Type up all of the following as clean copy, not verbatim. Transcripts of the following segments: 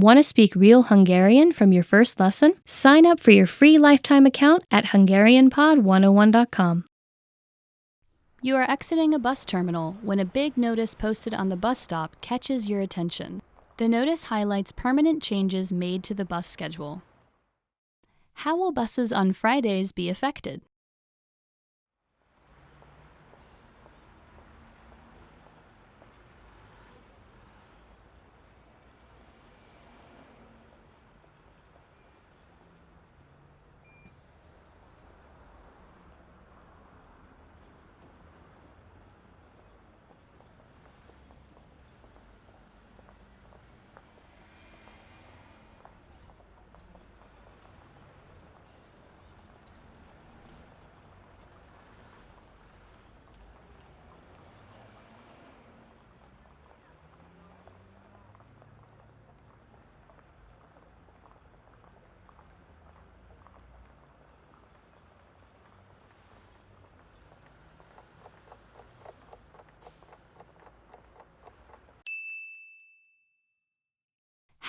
Want to speak real Hungarian from your first lesson? Sign up for your free lifetime account at HungarianPod101.com. You are exiting a bus terminal when a big notice posted on the bus stop catches your attention. The notice highlights permanent changes made to the bus schedule. How will buses on Fridays be affected?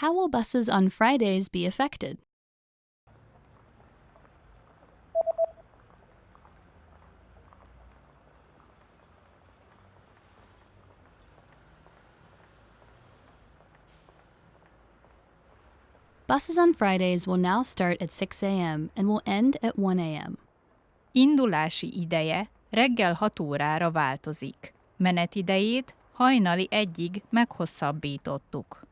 How will buses on Fridays be affected? Buses on Fridays will now start at 6 a.m. and will end at 1 a.m. Indulási ideje reggel 6 órára változik. Menetidejét hajnali 1-ig meghosszabbítottuk.